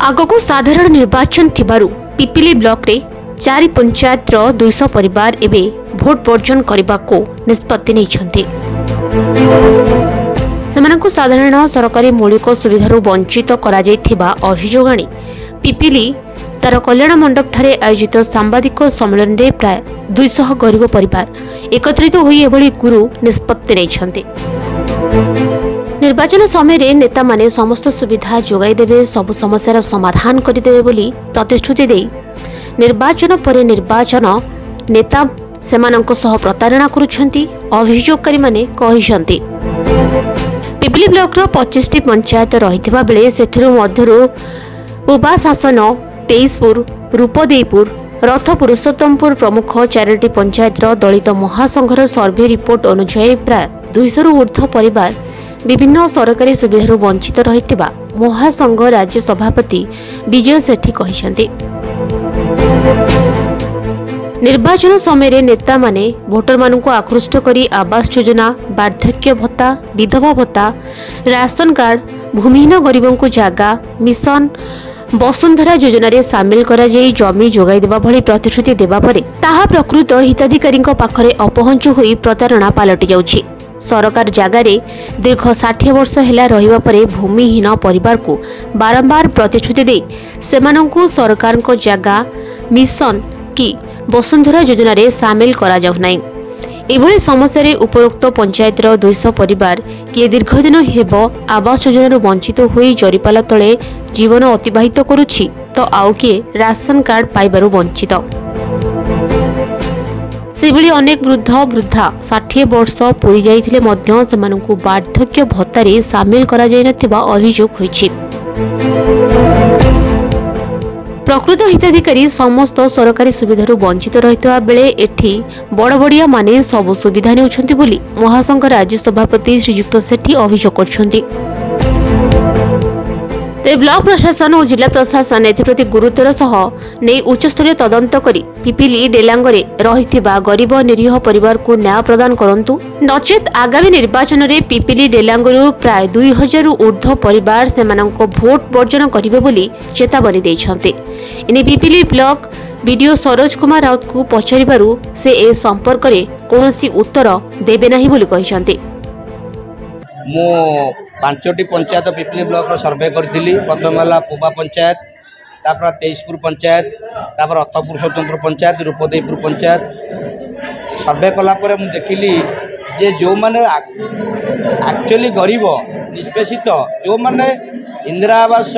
आगको साधारण निर्वाचन थिबारु पिपिली ब्लॉक रे 4 पंचायत 200 परिवार एबे भोट बर्जन करने को निष्पत्ति नहीं। सेमानंकु साधारण सरकारी मौलिक सुविधारू वंचित करा जायथिबा अभियोग आनी पिपिली तार कल्याण मंडप ठारे आयोजित सांबादिक सम्मेलन रे प्राय 200 गरीब परिवार एकत्रित होई एभली गुरु निष्पत्ति नहीं। निर्वाचन समय नेता माने समस्त सुविधा जोगाई देवे, सब समस्यार समाधान करदेवे बोली प्रतिश्रुति दे निर्वाचन पर निर्वाचन नेता सेमानंक सह प्रतारणा करुछंती अभियोगकारी माने कहिसंती। पिपिली ब्लॉक रो 25टी पंचायत रहितबा बेले सेठिरु मध्यरु उबा शासन, तेईसपुर, रूपदेईपुर, रथ पुरुषोत्तमपुर प्रमुख 4टी पंचायत दलित महासंघर सर्वे रिपोर्ट अनुसार प्राय 200 रु ऊर्ध्व परिवार विभिन्न सरकारी सुविधारू वंचित रहितबा महासंघ राज्य सभापति विजय सेठी कहिसंती। निर्वाचन समय नेता माने भोटर मानक आकृष्ट करी आवास योजना, वार्धक्य भत्ता, विधवा भत्ता, राशन कार्ड, भूमिहीन गरीबों को जागा, मिशन वसुंधरा योजना रे सामिल करा जाई जमी जोगाई देबा भली प्रतिश्रुति देबा परे ताहा प्रकृत हिताधिकारी पाखरे अपहंच होई प्रतारणा पालटि जाउछि। सरकार जगारे दीर्घ 60 वर्ष हेला रहिबा परे भूमिहीन परिवार को बारंबार प्रतिश्रुति दे सेमानंकु सरकार को जगह, मिशन कि वसुंधरा योजना रे सामिल करा जाउ नै। एभली समस्या रे उपरोक्त पंचायत 200 परिवार किए दीर्घदिन हेब आवास योजना वंचित होई जरीपाला तले जीवन अतिबाहित करुछि तो आउ किए राशन कार्ड पाइबारु वंचित। सेभली अनेक वृद्ध वृद्धा 60 वर्ष पूरी जाइथिले मध्य सेमानंकु वार्धक्य भत्तारे सामिल करा जाय नथिबा अभियोग होइछि। प्रकृत हिताधिकारी समस्त सरकारी सुविधारू वंचित रहितबा बेले एठी बड़बड़िया माने सब सुविधा नेउछंती बोली महासंघ राज्य सभापति श्रीजुक्त सेठी अभियोग करछंती। ब्लॉक प्रशासन और जिला प्रशासन एप्रति गुरुतर सह नहीं उच्चस्तरीय तदंत करी पिपिली डेलांगरे रहिथिबा गरीब निरीह परिवार को न्याय प्रदान करंतु, नचेत आगामी निर्वाचन रे पिपिली डेलांगरू प्राय 2000 रु ऊर्ध्व परिवार सेमानंक भोट बर्जन करिवे बोली चेतावनी दैछन्ते। इने पिपिली ब्लॉक वीडियो सरोज कुमार राउत को पचारिबारु से ए संपर्क रे कोनोसी उत्तर देबे नाही बोली कहिसन्ते। मो 5टी पंचायत पिपिली ब्लॉक सर्वे करी। प्रथम है पुबा पंचायत, तापर तेईसपुर पंचायत, तापर रथ पुरुषोत्तमपुर पंचायत, रूपदेईपुर पंचायत सर्वे कलापर मुझे देखिली जे जो मैंने एक्चुअली गरीब निष्पेषित जो मैंने इंदिरा आवास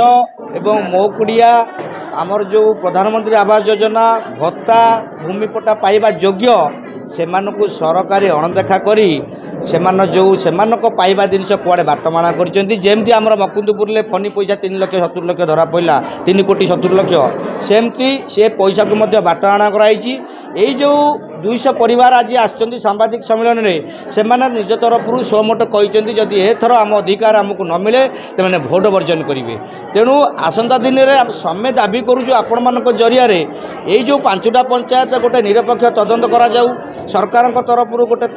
एवं मो कुड़िया आमर जो प्रधानमंत्री आवास योजना भत्ता भूमिपट्टा पाइबा योग्य से सरकारी अणदेखा करी जो पाइबा जिनस कुआड़े बाटमाणा करमती आम मकुंदपुर में फनी पैसा 3 लाख 70 लाख धरा पड़ा 3 कोटी 70 लाख सेमती से पैसा को बाटमाणा कराई। यही जो 200 परिवार आज आसचंदी सांबादिक सम्मेलन में से निज तरफ स्वमत कहते जदि एथर आम अधिकार आमको न मिले तो भोट वर्जन करेंगे। तेणु आसंता दिन में समय दाबी करूँ आपण मान जरिया यही जो 5टा पंचायत गोटे निरपेक्ष तदंत करा जाऊ, सरकार तरफ गोटे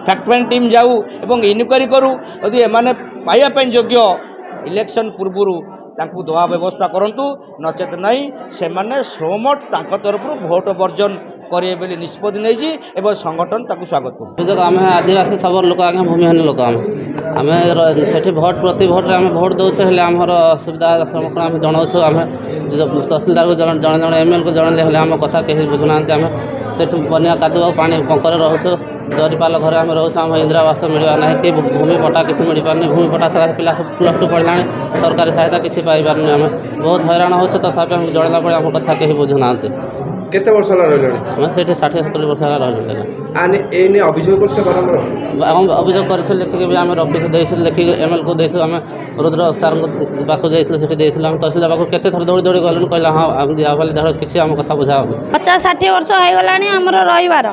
फैक्ट फाइंड टीम जाऊ एवं इनक्वारी करूँ यदि एमाने पाइबा योग्य इलेक्शन पूर्व तांकु दवा व्यवस्था करंतु, नचेत नहीं से माने श्रमट तांको तरफ भोट वर्जन करे बेली निष्पत्ति नहीं एवं संगठन ताकु स्वागत करू। आम आदिवासी सब लोक आगे भूमिहीन लोक आम से भोट प्रति भोट आम भोट दौचे हेल्ले आमर असुविधा सम्मुखीन आम जनाऊँ। आम तहसिलदार को जड़े जड़े एमएल को जड़े आम कथा कहीं बुझुना आम से बनिया कादुआ पानी पंकर रोचु जरीपाल घर आम रोच आम इंदिरा आवास मिलवा ना कि भूमिपट्टा किसी मिल पारनी भूमिपट्टा सकाश पिला +2 पढ़ला सरकारी सहायता किसी पाई पारनी आम बहुत हैरान हो तथापि आम जड़ेला बेले आम कथा कहीं बुझुना केते वर्ष रही से 60-70 वर्ष रही अभियोग अभियोग कर लिखिक आम रफिक लिखिक एमएल को देख आम रुद्र सार पाक जाइए तहसीलदार पाक केते थर दौड़ी दौड़ी गलु कहला हाँ आम दिया किसी आम कथा बुझा 50-60 वर्ष हो गलानी आमर रहीबार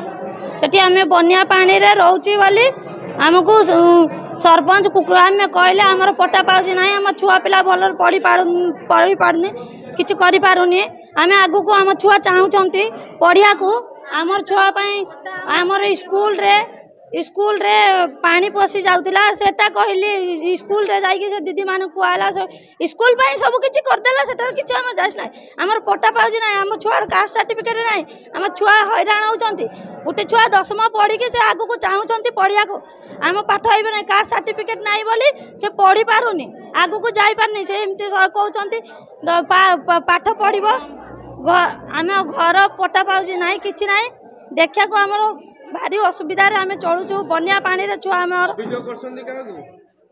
सेठी आम बनिया पानी रे रोची वाली आमको सरपंच कुकुर आम कहले आमर पट्टा पाउछि ना आम छुआ पिला भल पढ़ी पारनी किसी करि पारुनी आम आगु को आम छुआ चाहूँगी पढ़िया को आमर छुआ आमर स्कूल रे स्कूल रे पानी पशि जाउतिला सेटा कहली स्कूल रे जाई से दीदी मान कहला स्कूल पाई सब किछि करदेला सेटा किछि हम जाइस नै हमर पट्टा पाउजी नै हम छुआर कास्ट सर्टिफिकेट नै हम छुआ हैरान होउचंती उटे छुआ 10th पढ़ी के से आगु को चाहुचंती पढ़िया को हम पाठ होइबे नै कास्ट सर्टिफिकेट नै बोली से पढ़ी पारुनी आगु को जाई पारनी से एमती कहउचंती पाठ पढ़िबो आम घर पट्टा पाउजी नै किछि नै देखिया को हमर भारी असुविधा आम चलुचु बन्या पानी रे छुआ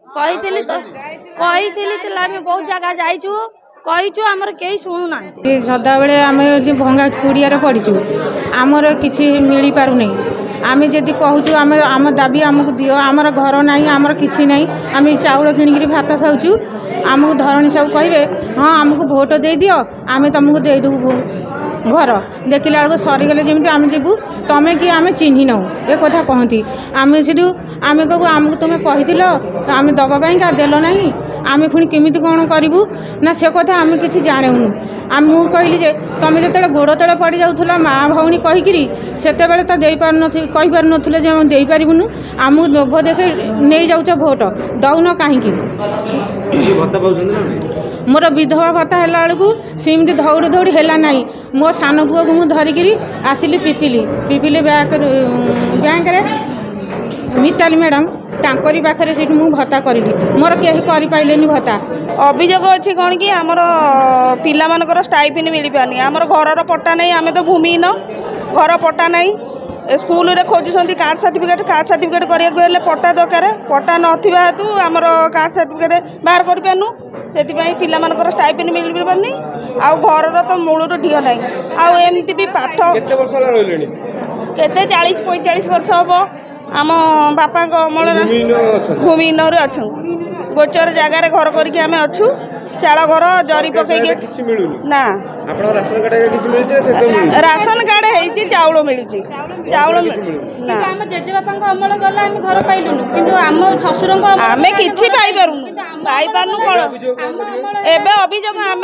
कही बहुत जगह जाइचु कहीचु आमर कई शुणु ना सदा बेले आम भंगा कुड़िया पड़ीचु आमर किसी मिल पार नहीं आम जदि कहूँ आम दाबी आमको दियो आमर घर ना आमर किसी ना आम चाउल किणिक भात खाऊँ आमको धरणी सब कहे हाँ आमको भोट दे दियो आम तुमको देदेबू घर देखला बेलू सरीगले जमी आम जीवु तुम कि आम चिन्ह नौ ये कथा कहती आम से आम कहू आमको तुम कही आम दबापाई क्या देल ना आम पुणी केमी कौन करूँ ना से कथा आम कि जाणुनु आम कहली जे तुम जो गोड़ तले पड़ जाऊला माँ भौणी कहीकि से तो दे पार कहीपर नुले दे पारूनु आमको लोभ देखे नहीं जाऊच भोट दौन कहीं मोर विधवा भत्ता है बेलू सेमती दौड़ी दौड़ी है ना मो सान पुआ को मुझे धरिकी आसिली पिपिली बैंक मिताली मैडम तांकरी पाखे से भत्ता करी मोर कहीं करपारे भत्ता अभियोग अच्छी कौन कि आमर पिला मानकर स्टाइपेंड मिल पानी आमर घर पट्टा नहीं आम तो भूमिहीन घर पट्टा नहीं स्कूल रे खोजुंट कास्ट सर्टिफिकेट करने पट्टा दरकार पट्टा नथिबा हेतु आमर कास्ट सर्टिफिकेट बाहर कर पारनु से पिला मानकर स्टाइपेंड मिल पारनी आउ घर तो मूलर ढीह ना आउ एमती भी पाठ केते 40-45 वर्ष हम आम बापा अमल भूमिहीन अच्छा गोचर जगार घर करके आम अच्छु चाल घर जरी पकईके ना राशन कार्ड है चाउल मिलूँ चाउल ना अमल गला घर पाइलुनु किंतु आम शशुर आम कि पाइपारनु कौन एबे अभियोग आम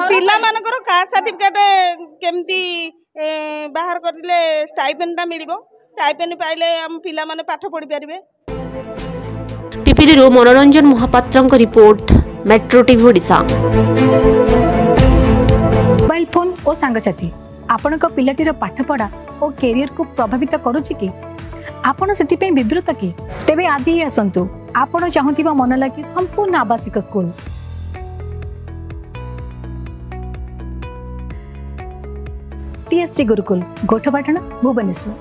पिला मानकर कास्ट सर्टिफिकेट केमती बाहर करले स्टाइपेंडटा मिलिबो स्टाइपेंड पाइले हम पिला माने पाठ पढ़ी पारिबे। पिपिली रो मनोरंजन महापात्रଙ୍କ report metro TV Odisha. Mobile phone और सांगसाथी आपण को पिलाटीर पाठपढ़ा और कैरियर को प्रभावित करुछि कि आपण सेति पे विवृत कि तेबे आज ही आसंतु आपण चाहुथिबा मन लागी संपूर्ण आवासिक स्कूल TSC गुरुकुल गोठपाटण भुवनेश्वर।